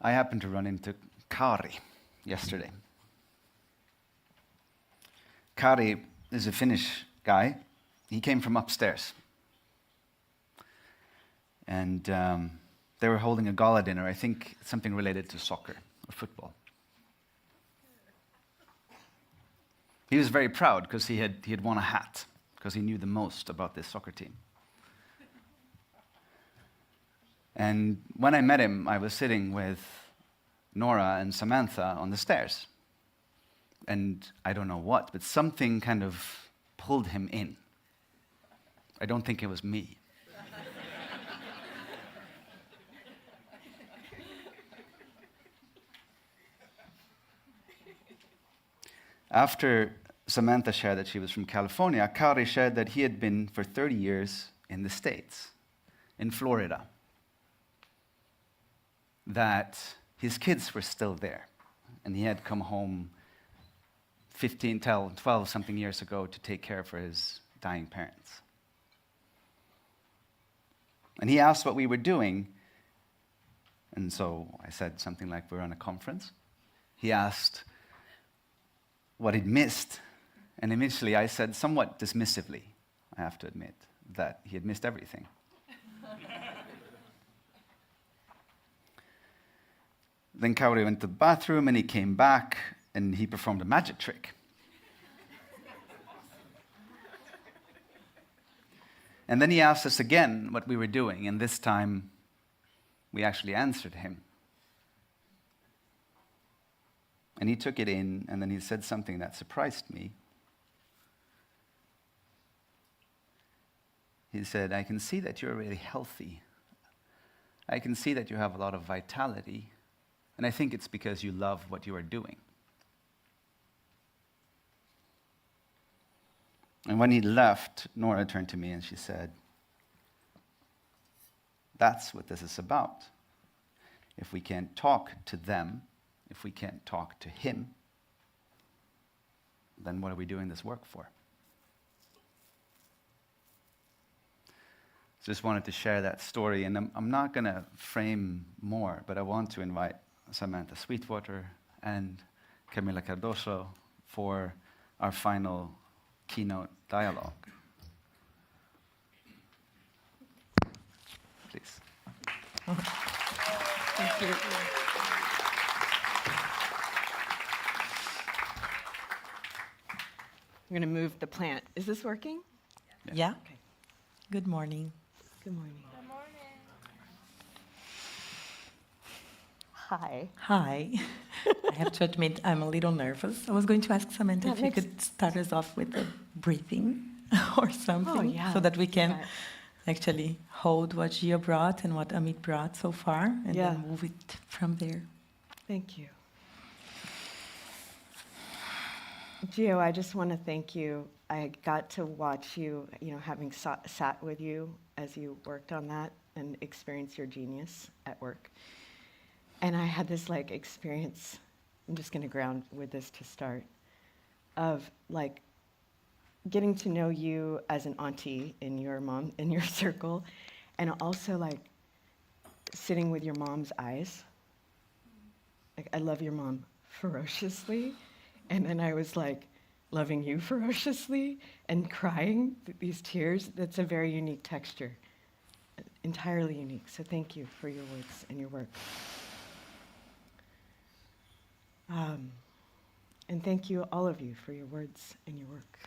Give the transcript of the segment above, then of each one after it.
I happened to run into Kari yesterday. Kari is a Finnish guy. He came from upstairs. And they were holding a gala dinner, I think something related to soccer or football. He was very proud because he had won a hat, because he knew the most about this soccer team. And when I met him, I was sitting with Nora and Samantha on the stairs. And I don't know what, but something kind of pulled him in. I don't think it was me. After Samantha shared that she was from California, Kari shared that he had been for 30 years in the States, in Florida. That his kids were still there, and he had come home 12 something years ago to take care for his dying parents. And he asked what we were doing, and so I said something like, we're on a conference. He asked what he'd missed, and initially I said somewhat dismissively, I have to admit, that he had missed everything. Then Kauri went to the bathroom and he came back and he performed a magic trick. And then he asked us again what we were doing, and this time we actually answered him. And he took it in, and then he said something that surprised me. He said, I can see that you're really healthy. I can see that you have a lot of vitality. And I think it's because you love what you are doing. And when he left, Nora turned to me and she said, that's what this is about. If we can't talk to them, if we can't talk to him, then what are we doing this work for? Just wanted to share that story, and I'm not going to frame more, but I want to invite Samantha Sweetwater and Camilla Cardoso for our final keynote dialogue. Please. Thank you. I'm going to move the plant. Is this working? Yeah. Okay. Good morning. Good morning. Good morning. Hi. Hi. I have to admit, I'm a little nervous. I was going to ask Samantha if you could start us off with a breathing or something, so that we can actually hold what Gia brought and what Amit brought so far, and then move it from there. Thank you. Gio, I just want to thank you. I got to watch you, having sat with you as you worked on that and experience your genius at work. And I had this experience, I'm just going to ground with this to start, of getting to know you as an auntie in your circle, and also sitting with your mom's eyes. I love your mom ferociously, and then I was loving you ferociously and crying these tears. That's a very unique texture, entirely unique. So thank you for your words and your work. And thank you, all of you, for your words and your work.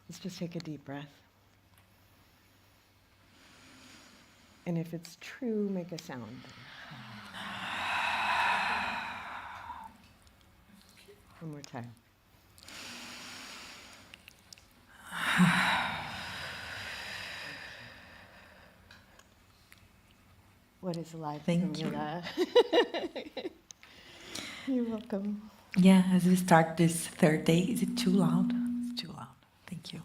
Let's just take a deep breath. And if it's true, make a sound. One more time. What is life, Camilla? You're welcome. Yeah, as we start this third day, is it too loud? It's too loud. Thank you.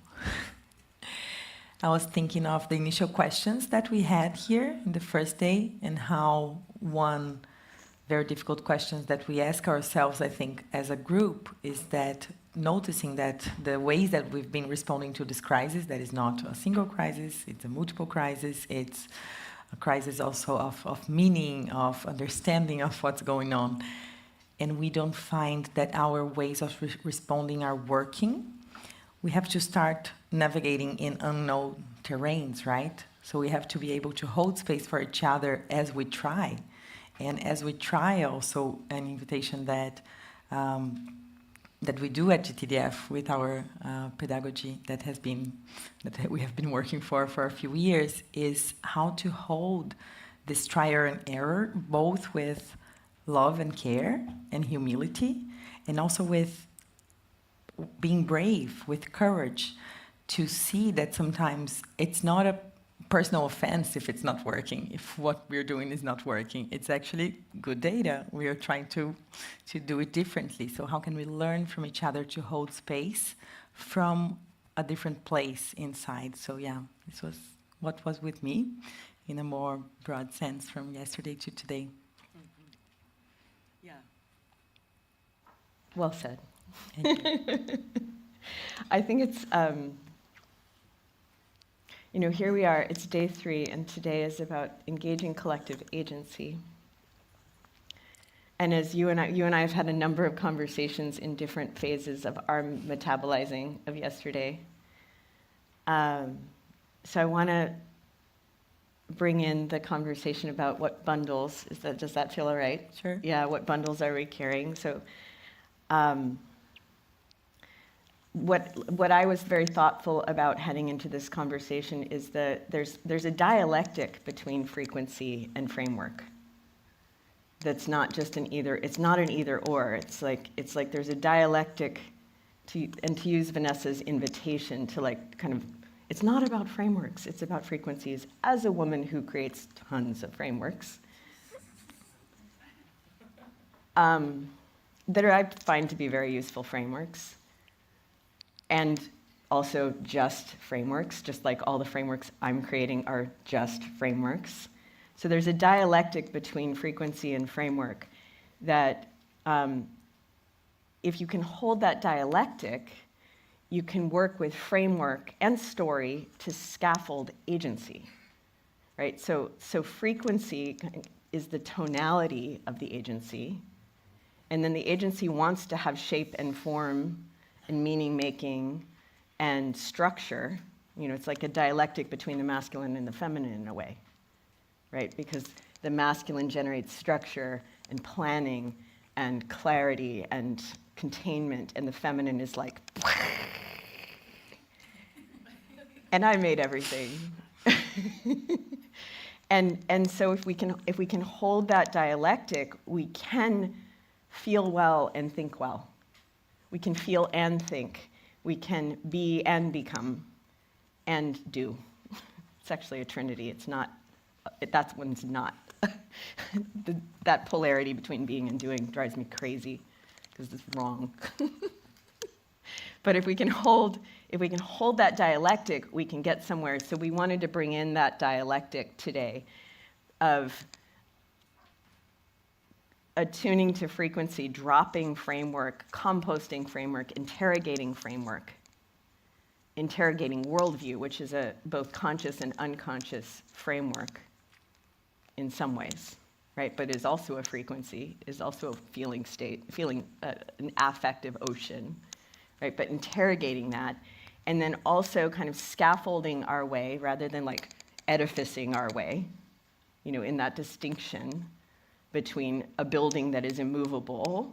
I was thinking of the initial questions that we had here in the first day, and how one very difficult question that we ask ourselves, I think, as a group, is that noticing that the ways that we've been responding to this crisis, that is not a single crisis, it's a multiple crisis, it's a crisis also of meaning, of understanding of what's going on. And we don't find that our ways of responding are working, we have to start navigating in unknown terrains, right? So we have to be able to hold space for each other as we try. And as we try, also an invitation that that we do at GTDF with our pedagogy that we have been working for a few years is how to hold this trial and error, both with love and care and humility, and also with being brave, with courage, to see that sometimes it's not a personal offense if it's not working, if what we're doing is not working. It's actually good data. We are trying to do it differently. So how can we learn from each other to hold space from a different place inside? So yeah, this was what was with me in a more broad sense from yesterday to today. Yeah. Well said. Thank you. I think it's, here we are, it's day 3, and today is about engaging collective agency. And as you and I have had a number of conversations in different phases of our metabolizing of yesterday. So I want to bring in the conversation about what bundles, does that feel all right? Sure. Yeah, what bundles are we carrying? So what I was very thoughtful about heading into this conversation is that there's a dialectic between frequency and framework. That's not just it's not an either or. It's like there's a dialectic to use Vanessa's invitation to it's not about frameworks, it's about frequencies. As a woman who creates tons of frameworks, that I find to be very useful frameworks. And also just frameworks, just like all the frameworks I'm creating are just frameworks. So there's a dialectic between frequency and framework that if you can hold that dialectic, you can work with framework and story to scaffold agency, right? So frequency is the tonality of the agency, and then the agency wants to have shape and form and meaning-making and structure. It's like a dialectic between the masculine and the feminine in a way, right? Because the masculine generates structure and planning and clarity and containment, and the feminine is like, and I made everything. And so if we can hold that dialectic, we can feel well and think well. We can feel and think. We can be and become and do. It's actually a trinity. It's not, that one's not. That polarity between being and doing drives me crazy because it's wrong. But if we can hold that dialectic, we can get somewhere. So we wanted to bring in that dialectic today of attuning to frequency, dropping framework, composting framework, interrogating framework, interrogating worldview, which is a both conscious and unconscious framework in some ways, right? But is also a frequency, is also a feeling state, an affective ocean, right? But interrogating that, and then also kind of scaffolding our way rather than like edificing our way, in that distinction between a building that is immovable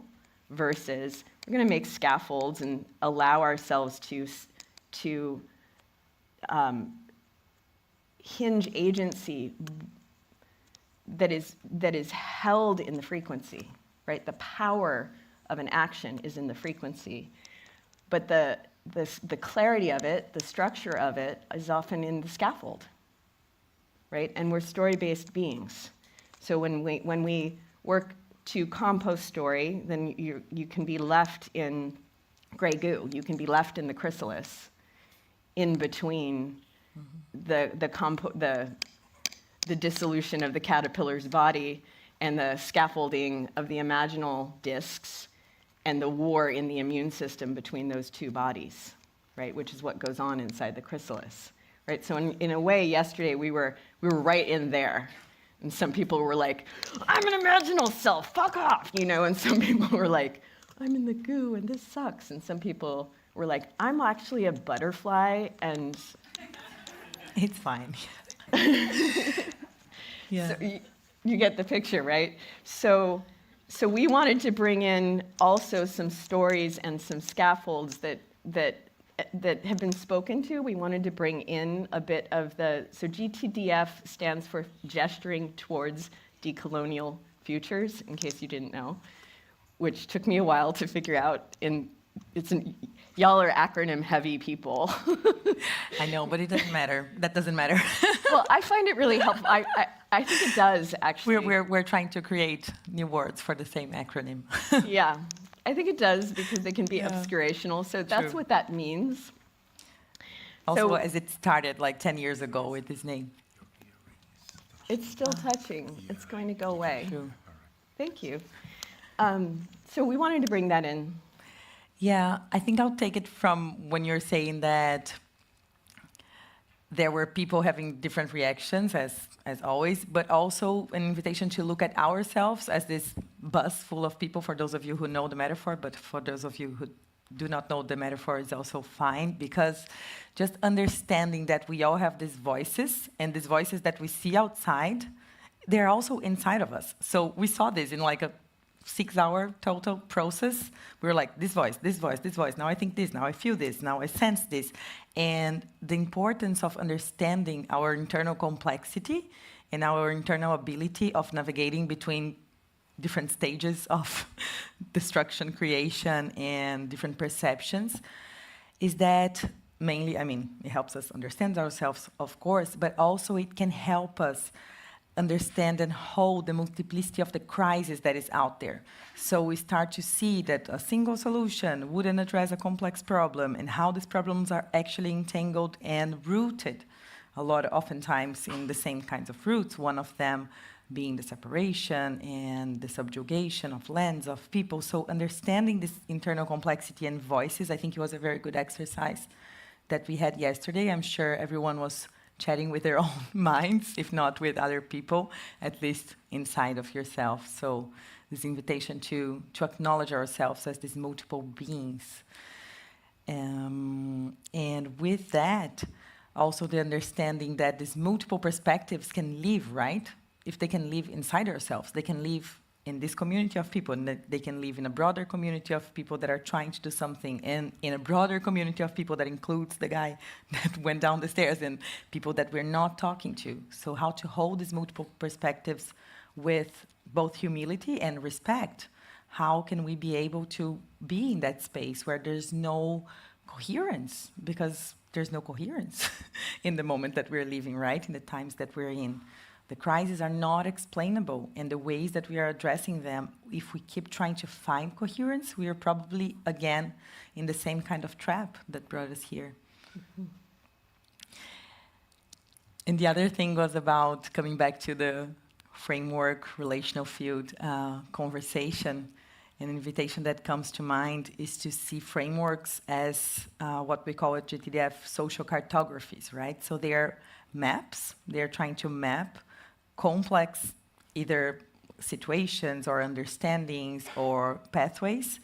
versus we're going to make scaffolds and allow ourselves to hinge agency that is held in the frequency, right? The power of an action is in the frequency, but the clarity of it, the structure of it, is often in the scaffold, right? And we're story-based beings. So when we work to compost story, then you can be left in gray goo. You can be left in the chrysalis, in between the dissolution of the caterpillar's body and the scaffolding of the imaginal discs and the war in the immune system between those two bodies, right? Which is what goes on inside the chrysalis, right? So in a way, yesterday we were right in there. And some people were like, I'm an imaginal self, fuck off, you know, and some people were like, I'm in the goo and this sucks. And some people were like, I'm actually a butterfly and It's fine. Yeah. so you get the picture, right? So we wanted to bring in also some stories and some scaffolds that have been spoken to. We wanted to bring in a bit of so GTDF stands for Gesturing Towards Decolonial Futures, in case you didn't know, which took me a while to figure out. Y'all are acronym-heavy people. I know, but it doesn't matter. That doesn't matter. Well, I find it really helpful. I think it does, actually. We're trying to create new words for the same acronym. Yeah, I think it does because they can be obscurational. So that's True. what that means. Also, So- as it started like 10 years ago with this name. It's still touching. It's going to go away. True. Thank you. So we wanted to bring that in. Yeah, I think I'll take it from when you're saying that there were people having different reactions, as always, but also an invitation to look at ourselves as this bus full of people, for those of you who know the metaphor, but for those of you who do not know the metaphor is also fine, because just understanding that we all have these voices, and these voices that we see outside, they're also inside of us. So we saw this in like a 6-hour total process. We were like, this voice, this voice, this voice. Now I think this, now I feel this, now I sense this. And the importance of understanding our internal complexity and our internal ability of navigating between different stages of destruction, creation, and different perceptions is that mainly, I mean, it helps us understand ourselves, of course, but also it can help us understand and hold the multiplicity of the crises that is out there. So we start to see that a single solution wouldn't address a complex problem and how these problems are actually entangled and rooted, oftentimes in the same kinds of roots, one of them being the separation and the subjugation of lands, of people. So understanding this internal complexity and voices, I think it was a very good exercise that we had yesterday. I'm sure everyone was chatting with their own minds, if not with other people, at least inside of yourself. So this invitation to acknowledge ourselves as these multiple beings. And with that, also the understanding that these multiple perspectives can live, right? If they can live inside ourselves, they can live in this community of people, and that they can live in a broader community of people that are trying to do something, and in a broader community of people that includes the guy that went down the stairs and people that we're not talking to. So how to hold these multiple perspectives with both humility and respect. How can we be able to be in that space where there's no coherence? Because there's no coherence in the moment that we're living, right? In the times that we're in. The crises are not explainable, and the ways that we are addressing them, if we keep trying to find coherence, we are probably, again, in the same kind of trap that brought us here. Mm-hmm. And the other thing was about coming back to the framework, relational field conversation. An invitation that comes to mind is to see frameworks as what we call at GTDF social cartographies, right? So they are maps. They're trying to map complex either situations or understandings or pathways,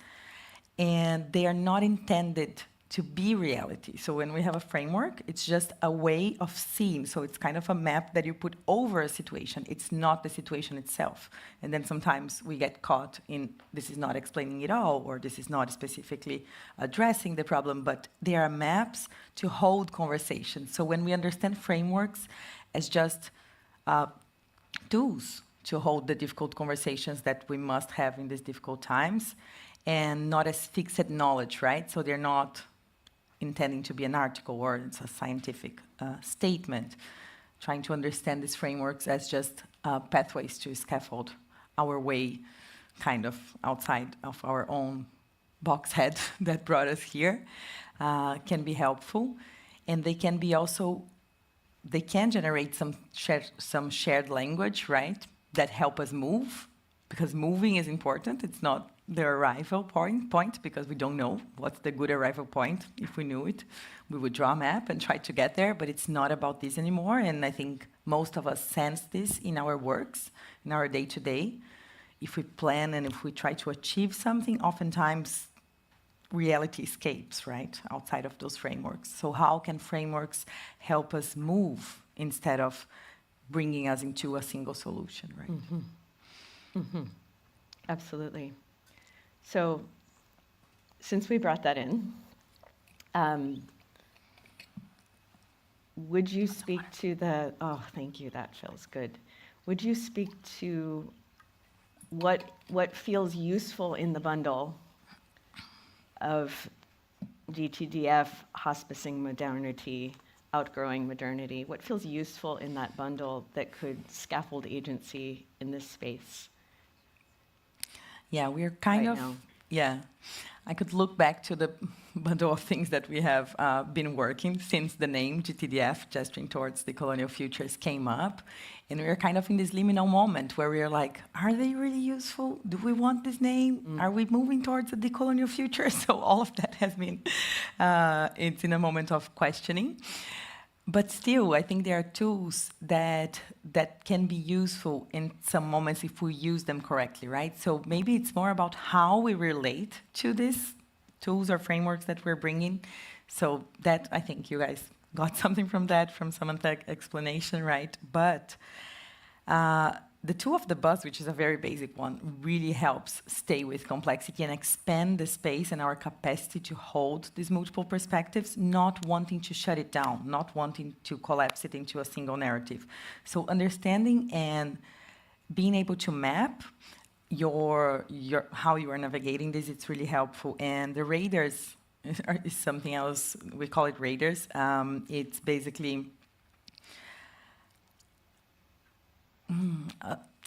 and they are not intended to be reality. So when we have a framework, it's just a way of seeing. So it's kind of a map that you put over a situation. It's not the situation itself. And then sometimes we get caught in this is not explaining it all, or this is not specifically addressing the problem, but they are maps to hold conversations. So when we understand frameworks as just tools to hold the difficult conversations that we must have in these difficult times, and not as fixed knowledge, right? So they're not intending to be an article or it's a scientific statement, trying to understand these frameworks as just pathways to scaffold our way kind of outside of our own box head that brought us here, can be helpful. And they can be also, they can generate some shared language, right, that help us move because moving is important. It's not the arrival point, because we don't know what's the good arrival point. If we knew it, we would draw a map and try to get there, but it's not about this anymore. And I think most of us sense this in our works, in our day-to-day. If we plan and if we try to achieve something, oftentimes reality escapes, right, outside of those frameworks. So how can frameworks help us move instead of bringing us into a single solution, right? Mm-hmm. Mm-hmm. Absolutely. So, since we brought that in, would you speak to the, oh, thank you, that feels good. Would you speak to what feels useful in the bundle of GTDF, hospicing modernity, outgrowing modernity? What feels useful in that bundle that could scaffold agency in this space? Yeah, we're kind Right of, now. yeah. I could look back to the bundle of things that we have been working since the name GTDF, Gesturing Towards the Colonial Futures, came up. And we're kind of in this liminal moment where we're like, are they really useful? Do we want this name? Are we moving towards the decolonial future? So all of that has been, it's in a moment of questioning. But still, I think there are tools that can be useful in some moments if we use them correctly, right? So maybe it's more about how we relate to these tools or frameworks that we're bringing. So that, I think you guys got something from that, from Samantha's explanation, right? But the tool of the bus, which is a very basic one, really helps stay with complexity and expand the space and our capacity to hold these multiple perspectives, not wanting to shut it down, not wanting to collapse it into a single narrative. So understanding and being able to map your how you are navigating this, it's really helpful. And the radars is something else. We call it radars. It's basically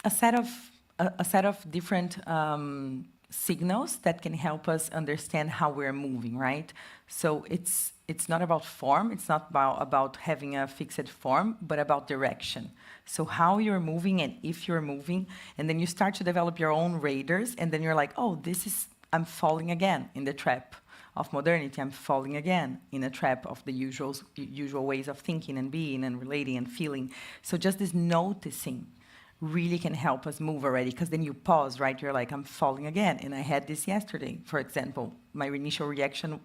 a set of different signals that can help us understand how we're moving, right? So it's not about form, it's not about having a fixed form, but about direction. So how you're moving and if you're moving, and then you start to develop your own radars, and then you're like, oh, I'm falling again in the trap of modernity. I'm falling again in a trap of the usual ways of thinking and being and relating and feeling. So just this noticing really can help us move already, because then you pause, right? You're like, I'm falling again. And I had this yesterday, for example. My initial reaction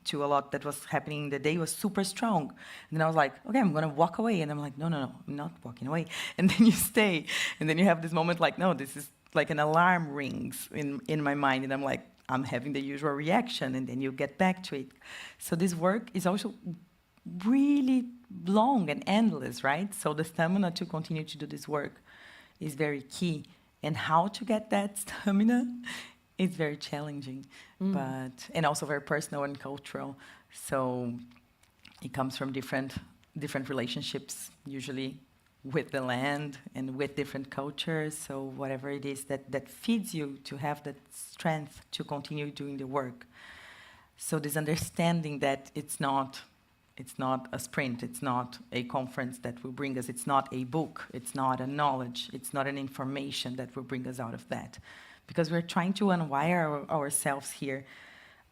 to a lot that was happening in the day was super strong. And then I was like, okay, I'm going to walk away. And I'm like, no, I'm not walking away. And then you stay. And then you have this moment like, no, this is like an alarm rings in my mind. And I'm like, I'm having the usual reaction. And then you get back to it. So this work is also really long and endless, right? So the stamina to continue to do this work is very key. And how to get that stamina is very challenging, and also very personal and cultural. So it comes from different relationships, usually with the land and with different cultures. So whatever it is that feeds you to have that strength to continue doing the work. So this understanding that it's not a sprint, it's not a conference that will bring us, it's not a book, it's not a knowledge, it's not an information that will bring us out of that. Because we're trying to unwire ourselves here,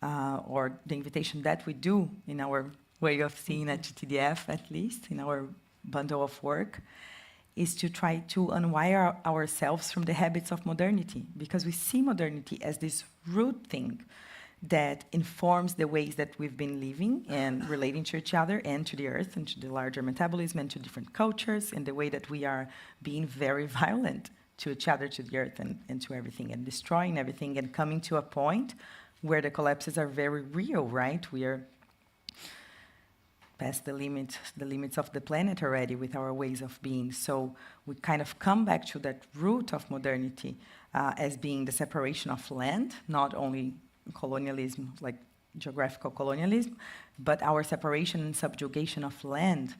or the invitation that we do in our way of seeing at GTDF, at least, in our bundle of work, is to try to unwire ourselves from the habits of modernity. Because we see modernity as this root thing that informs the ways that we've been living and relating to each other and to the earth and to the larger metabolism and to different cultures, and the way that we are being very violent to each other, to the earth, and to everything, and destroying everything, and coming to a point where the collapses are very real, right? We are past the limits of the planet already with our ways of being. So we kind of come back to that root of modernity as being the separation of land, not only colonialism, like geographical colonialism, but our separation and subjugation of land.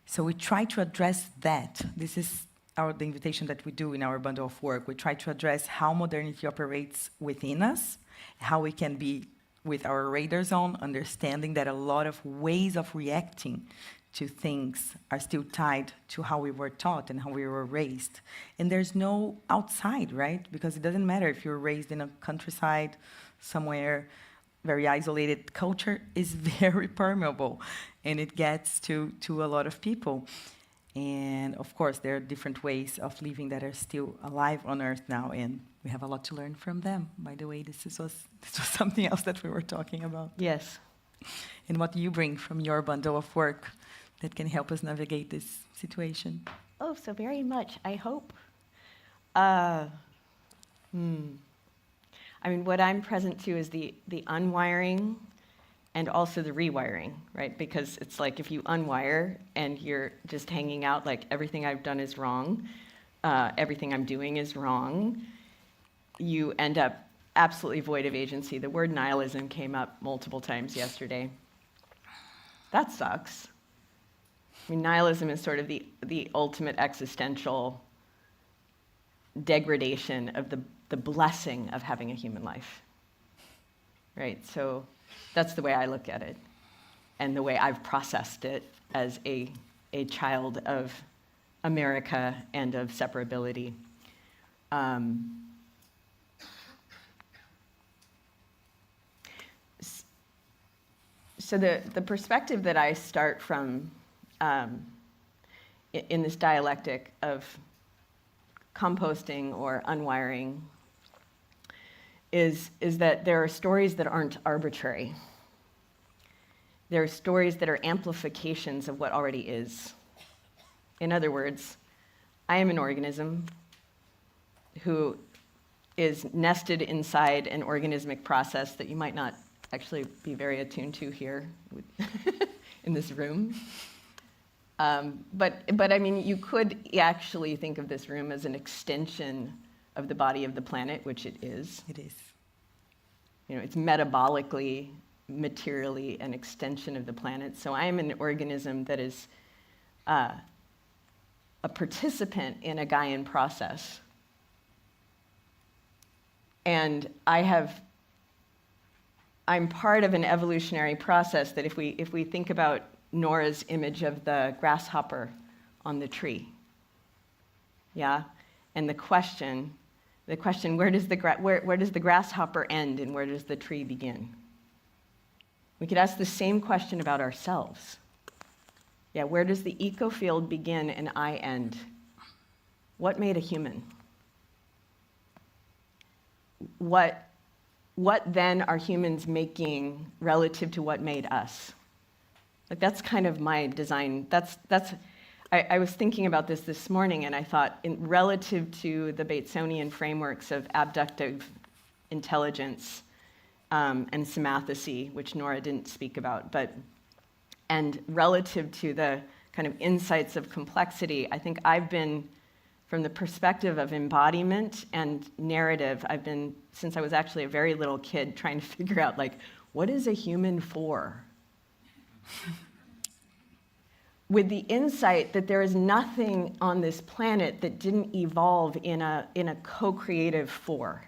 So we try to address that. This is the invitation that we do in our bundle of work. We try to address how modernity operates within us, how we can be with our radars on, understanding that a lot of ways of reacting to things are still tied to how we were taught and how we were raised. And there's no outside, right? Because it doesn't matter if you're raised in a countryside, somewhere, very isolated. Culture is very permeable, and it gets to a lot of people. And of course, there are different ways of living that are still alive on Earth now, and we have a lot to learn from them. By the way, this was something else that we were talking about. Yes. And what do you bring from your bundle of work that can help us navigate this situation? Oh, so very much, I hope. I mean, what I'm present to is the unwiring and also the rewiring, right? Because it's like if you unwire and you're just hanging out like everything I've done is wrong, everything I'm doing is wrong, you end up absolutely void of agency. The word nihilism came up multiple times yesterday. That sucks. I mean, nihilism is sort of the ultimate existential degradation of the blessing of having a human life, right? So that's the way I look at it, and the way I've processed it as a child of America and of separability. So the perspective that I start from in this dialectic of composting or unwiring is that there are stories that aren't arbitrary. There are stories that are amplifications of what already is. In other words, I am an organism who is nested inside an organismic process that you might not actually be very attuned to here in this room. But I mean, you could actually think of this room as an extension of the body of the planet, which it is. It is. You know, it's metabolically, materially an extension of the planet. So I am an organism that is a participant in a Gaian process. And I'm part of an evolutionary process that if we think about Nora's image of the grasshopper on the tree, yeah, and the question, where does the grasshopper end and where does the tree begin? We could ask the same question about ourselves. Yeah, where does the eco-field begin and I end? What made a human? What then are humans making relative to what made us? Like, that's kind of my design. I was thinking about this morning, and I thought, relative to the Batesonian frameworks of abductive intelligence and somaticity, which Nora didn't speak about, and relative to the kind of insights of complexity, I think I've been, from the perspective of embodiment and narrative, I've been, since I was actually a very little kid, trying to figure out, like, what is a human for? With the insight that there is nothing on this planet that didn't evolve in a co-creative for,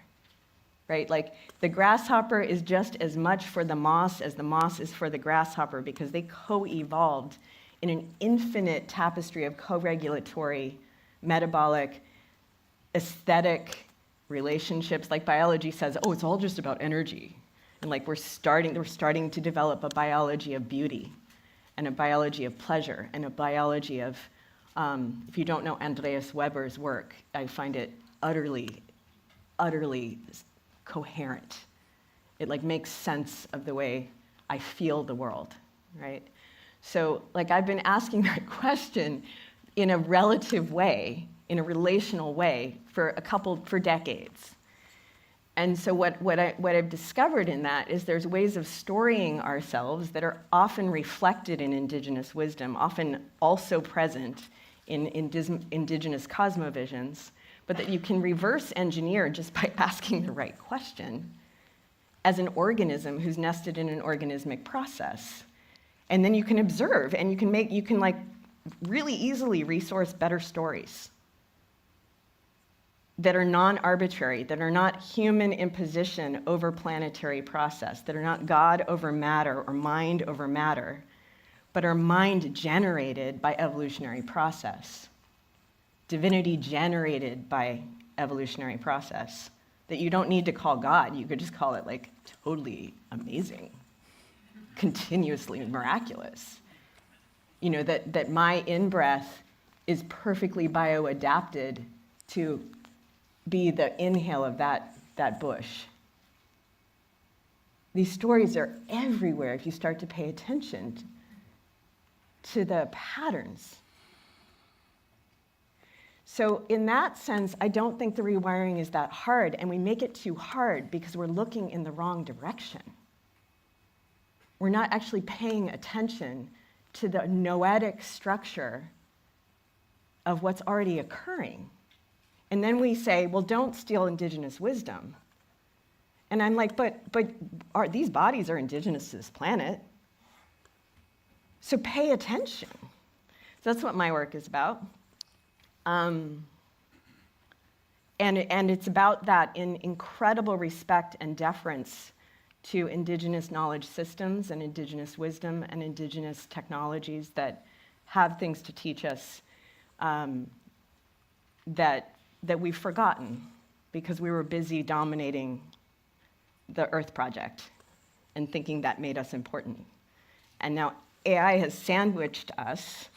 right? Like, the grasshopper is just as much for the moss as the moss is for the grasshopper, because they co-evolved in an infinite tapestry of co-regulatory, metabolic, aesthetic relationships. Like, biology says, oh, it's all just about energy. And like, we're starting to develop a biology of beauty and a biology of pleasure and a biology of, if you don't know Andreas Weber's work, I find it utterly, utterly coherent. It like makes sense of the way I feel the world, right? So like, I've been asking that question in a relative way, in a relational way, for decades. And so what I've discovered in that is there's ways of storying ourselves that are often reflected in indigenous wisdom, often also present in indigenous cosmovisions, but that you can reverse engineer just by asking the right question as an organism who's nested in an organismic process. And then you can observe, and you can like really easily resource better stories that are non-arbitrary, that are not human imposition over planetary process, that are not God over matter or mind over matter, but are mind generated by evolutionary process. Divinity generated by evolutionary process. That you don't need to call God, you could just call it like totally amazing, continuously miraculous. You know, that my in-breath is perfectly bioadapted to be the inhale of that bush. These stories are everywhere if you start to pay attention to the patterns. So in that sense, I don't think the rewiring is that hard, and we make it too hard because we're looking in the wrong direction. We're not actually paying attention to the noetic structure of what's already occurring. And then we say, well, don't steal indigenous wisdom. And I'm like, but these bodies are indigenous to this planet. So pay attention. So that's what my work is about. And it's about that in incredible respect and deference to indigenous knowledge systems and indigenous wisdom and indigenous technologies that have things to teach us that we've forgotten because we were busy dominating the Earth Project and thinking that made us important. And now AI has sandwiched us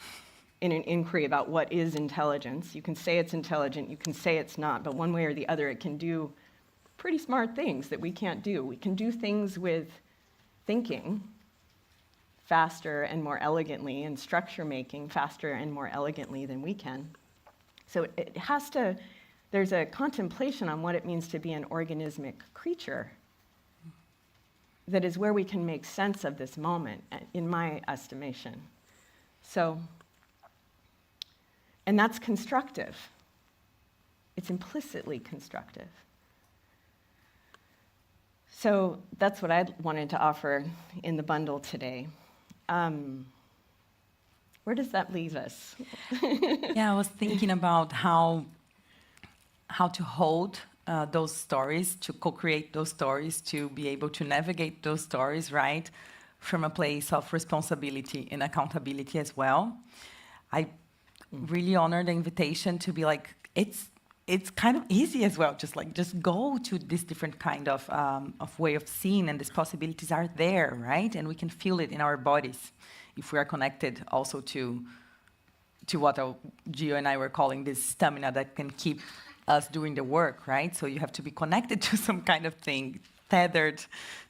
in an inquiry about what is intelligence. You can say it's intelligent, you can say it's not, but one way or the other, it can do pretty smart things that we can't do. We can do things with thinking faster and more elegantly, and structure making faster and more elegantly than we can. So it has to, there's a contemplation on what it means to be an organismic creature that is where we can make sense of this moment, in my estimation. So, and that's constructive. It's implicitly constructive. So that's what I wanted to offer in the bundle today. Where does that leave us? Yeah, I was thinking about how to hold those stories, to co-create those stories, to be able to navigate those stories, right, from a place of responsibility and accountability as well. I really honor the invitation to be like, it's kind of easy as well, just go to this different kind of way of seeing, and these possibilities are there, right? And we can feel it in our bodies if we are connected also to what Gio and I were calling this stamina that can keep us doing the work, right? So you have to be connected to some kind of thing, tethered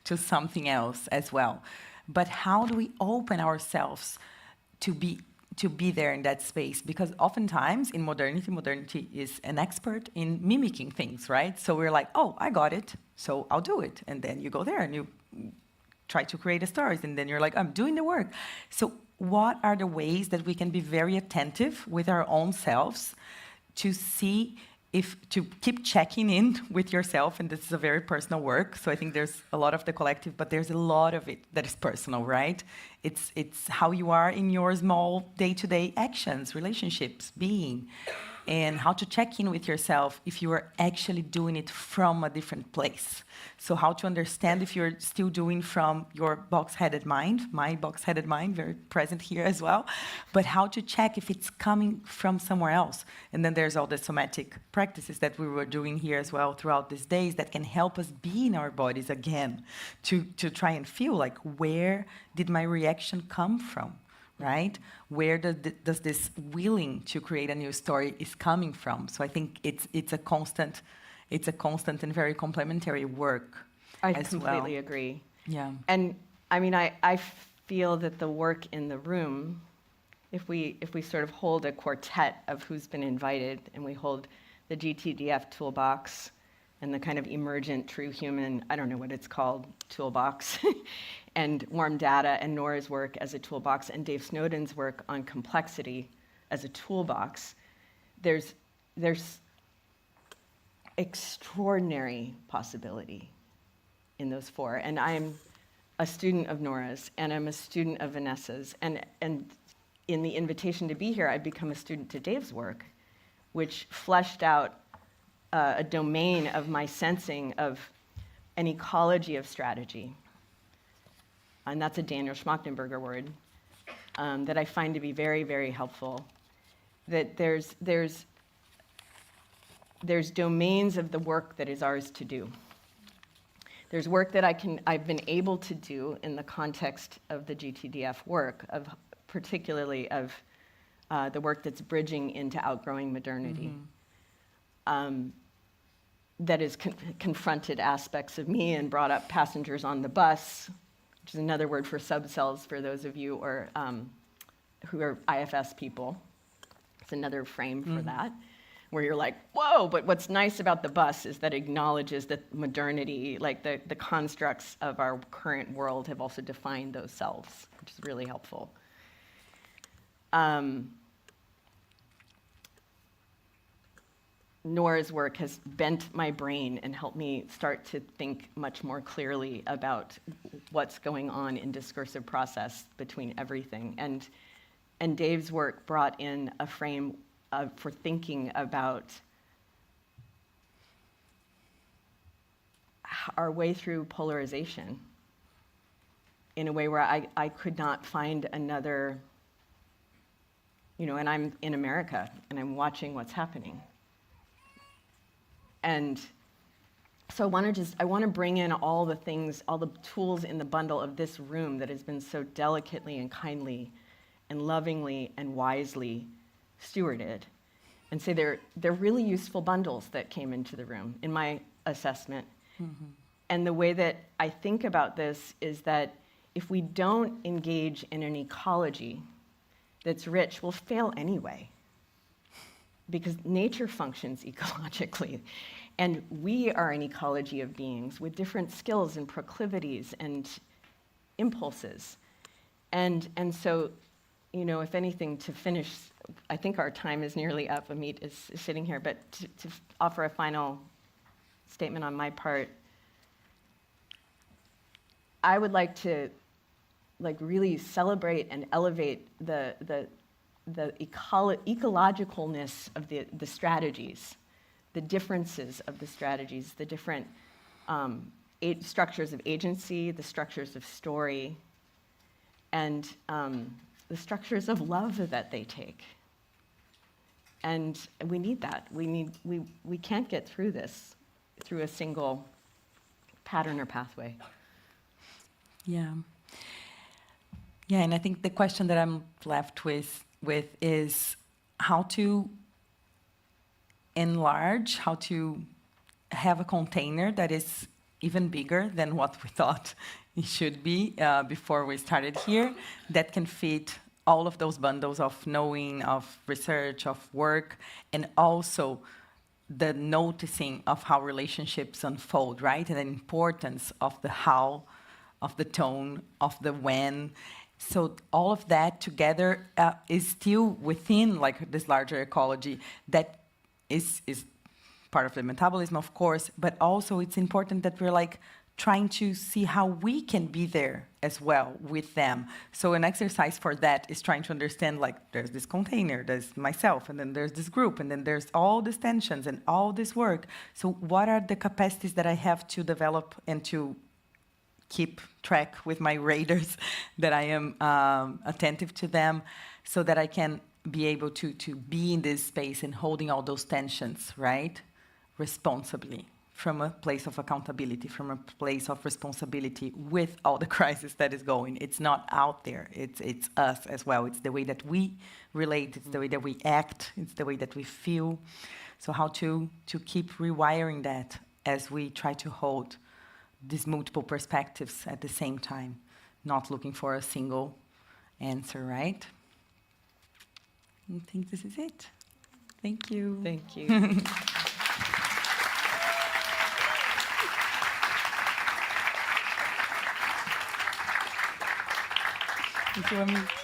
to something else as well. But how do we open ourselves to be there in that space? Because oftentimes in modernity is an expert in mimicking things, right? So we're like, oh, I got it, so I'll do it. And then you go there and you try to create a story, and then you're like, I'm doing the work. So what are the ways that we can be very attentive with our own selves to see to keep checking in with yourself, and this is a very personal work, so I think there's a lot of the collective, but there's a lot of it that is personal, right? It's how you are in your small day-to-day actions, relationships, being, and how to check in with yourself if you are actually doing it from a different place. So how to understand if you're still doing from your box-headed mind, my box-headed mind, very present here as well, but how to check if it's coming from somewhere else. And then there's all the somatic practices that we were doing here as well throughout these days that can help us be in our bodies again, to try and feel like, where did my reaction come from? Right? Where does this willing to create a new story is coming from? So I think it's a constant and very complementary work. I completely agree. Yeah. And I mean, I feel that the work in the room, if we sort of hold a quartet of who's been invited, and we hold the GTDF toolbox and the kind of emergent true human, I don't know what it's called, toolbox, and warm data and Nora's work as a toolbox, and Dave Snowden's work on complexity as a toolbox, there's extraordinary possibility in those four. And I'm a student of Nora's, and I'm a student of Vanessa's, and in the invitation to be here, I've become a student to Dave's work, which fleshed out a domain of my sensing of an ecology of strategy. And that's a Daniel Schmachtenberger word. that I find to be very, very helpful. That there's domains of the work that is ours to do. There's work that I've been able to do in the context of the GTDF work, particularly of the work that's bridging into outgrowing modernity. That has confronted aspects of me and brought up passengers on the bus, which is another word for subcells for those of you who are IFS people. It's another frame for that, where you're like, whoa, but what's nice about the bus is that it acknowledges that modernity, like the constructs of our current world have also defined those selves, which is really helpful. Nora's work has bent my brain and helped me start to think much more clearly about what's going on in discursive process between everything. And Dave's work brought in a frame for thinking about our way through polarization in a way where I could not find another, and I'm in America and I'm watching what's happening. And so I want to bring in all the things, all the tools in the bundle of this room that has been so delicately and kindly and lovingly and wisely stewarded, and say they're really useful bundles that came into the room, in my assessment. And the way that I think about this is that if we don't engage in an ecology that's rich, we'll fail anyway. Because nature functions ecologically. And we are an ecology of beings with different skills and proclivities and impulses. And so, if anything, to finish, I think our time is nearly up. Amit is sitting here, but to offer a final statement on my part, I would like to really celebrate and elevate the ecologicalness of the strategies, the differences of the strategies, the different structures of agency, the structures of story, and the structures of love that they take. And we need that. We can't get through this through a single pattern or pathway. Yeah, and I think the question that I'm left with is how to enlarge, how to have a container that is even bigger than what we thought it should be before we started here, that can fit all of those bundles of knowing, of research, of work, and also the noticing of how relationships unfold, right? And the importance of the how, of the tone, of the when. So all of that together is still within this larger ecology that is part of the metabolism, of course, but also it's important that we're trying to see how we can be there as well with them. So an exercise for that is trying to understand, there's this container, there's myself, and then there's this group, and then there's all these tensions and all this work. So what are the capacities that I have to develop and to keep track with my radars, that I am attentive to them, so that I can be able to be in this space and holding all those tensions, right? Responsibly, from a place of accountability, from a place of responsibility with all the crisis that is going. It's not out there, it's us as well. It's the way that we relate, it's the way that we act, it's the way that we feel. So how to keep rewiring that as we try to hold these multiple perspectives at the same time, not looking for a single answer, right? I think this is it. Thank you. Thank you. Thank you, Amit.